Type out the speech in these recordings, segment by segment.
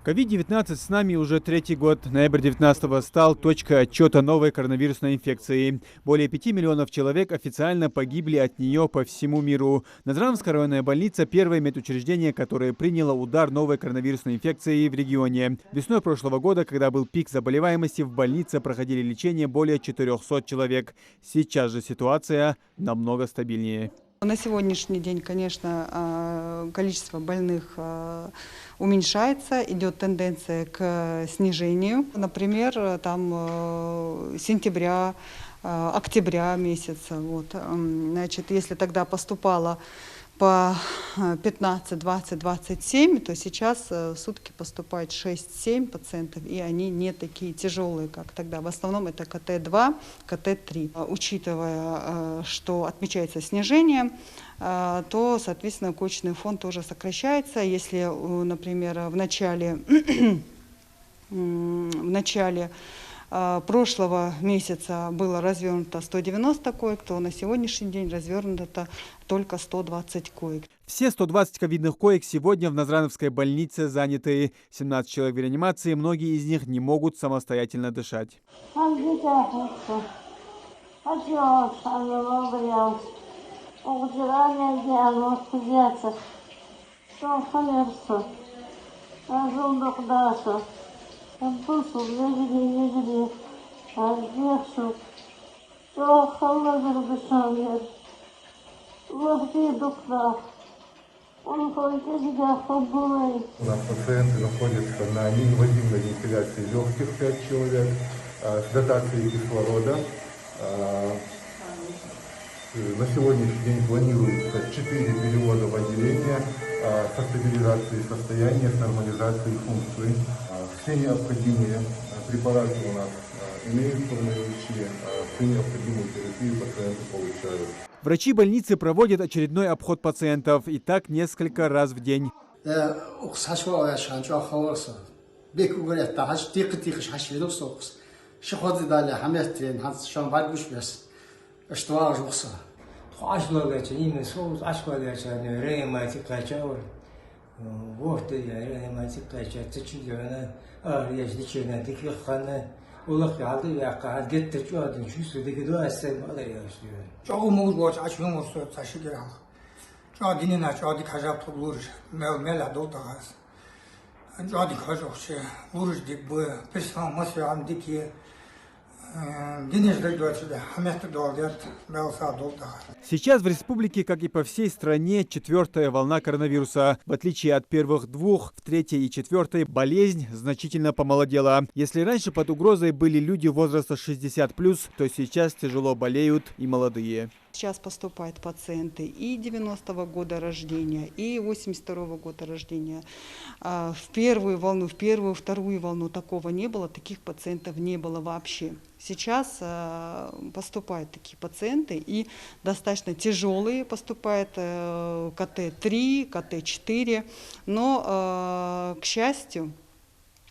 COVID-19 с нами уже третий год. Ноябрь 19-го стал точкой отчета новой коронавирусной инфекции. Более 5 миллионов человек официально погибли от нее по всему миру. Назрановская районная больница – первое медучреждение, которое приняло удар новой коронавирусной инфекции в регионе. Весной прошлого года, когда был пик заболеваемости, в больнице проходили лечение более 400 человек. Сейчас же ситуация намного стабильнее. На сегодняшний день, конечно, количество больных уменьшается, идет тенденция к снижению. Например, там сентября, октября месяца. Вот. Значит, если тогда поступало по 15, 20, 27, то сейчас в сутки поступает 6-7 пациентов, и они не такие тяжелые, как тогда. В основном это КТ-2, КТ-3. Учитывая, что отмечается снижение, то, соответственно, коечный фонд тоже сокращается. Если, например, в начале прошлого месяца было развернуто 190 коек, то на сегодняшний день развернуто только 120 коек. Все 120 ковидных коек сегодня в Назрановской больнице заняты. 17 человек в реанимации, многие из них не могут самостоятельно дышать. У нас пациенты находятся на неинвазивной вентиляции легких 5 человек с дотацией кислорода. На сегодняшний день планируется 4 перевода в отделение со стабилизацией состояния, с нормализацией функций. Все необходимые препараты у нас имеются в наличии, всю необходимую терапию пациенты получают. Врачи больницы проводят очередной обход пациентов, и так несколько раз в день. Сейчас в республике, как и по всей стране, 4-я волна коронавируса. В отличие от первых двух, в 3-й и 4-й болезнь значительно помолодела. Если раньше под угрозой были люди возраста 60+, то сейчас тяжело болеют и молодые. Сейчас поступают пациенты и 90-го года рождения, и 82-го года рождения. В первую волну, в первую, вторую волну такого не было, таких пациентов не было вообще. Сейчас поступают такие пациенты, и достаточно тяжелые поступают КТ-3, КТ-4, но, к счастью,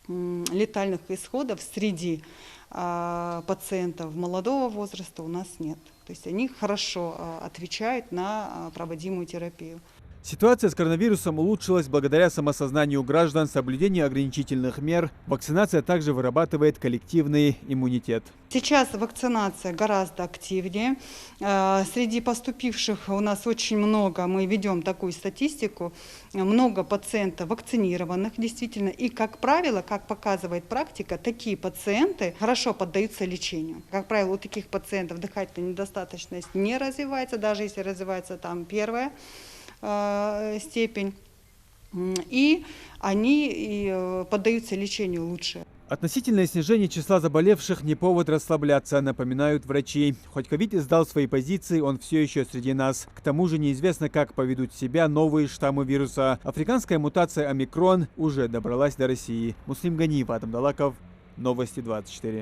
летальных исходов среди пациентов молодого возраста у нас нет. То есть они хорошо отвечают на проводимую терапию. Ситуация с коронавирусом улучшилась благодаря самосознанию граждан, соблюдению ограничительных мер. Вакцинация также вырабатывает коллективный иммунитет. Сейчас вакцинация гораздо активнее. Среди поступивших у нас очень много, мы ведем такую статистику, много пациентов вакцинированных действительно. И, как правило, как показывает практика, такие пациенты хорошо поддаются лечению. Как правило, у таких пациентов дыхательная недостаточность не развивается, даже если развивается там первая степень, и они поддаются лечению лучше. Относительное снижение числа заболевших не повод расслабляться, напоминают врачи. Хоть ковид издал свои позиции, он все еще среди нас. К тому же неизвестно, как поведут себя новые штаммы вируса. Африканская мутация омикрон уже добралась до России. Муслим Ганиев, Адам Далаков, Новости 24.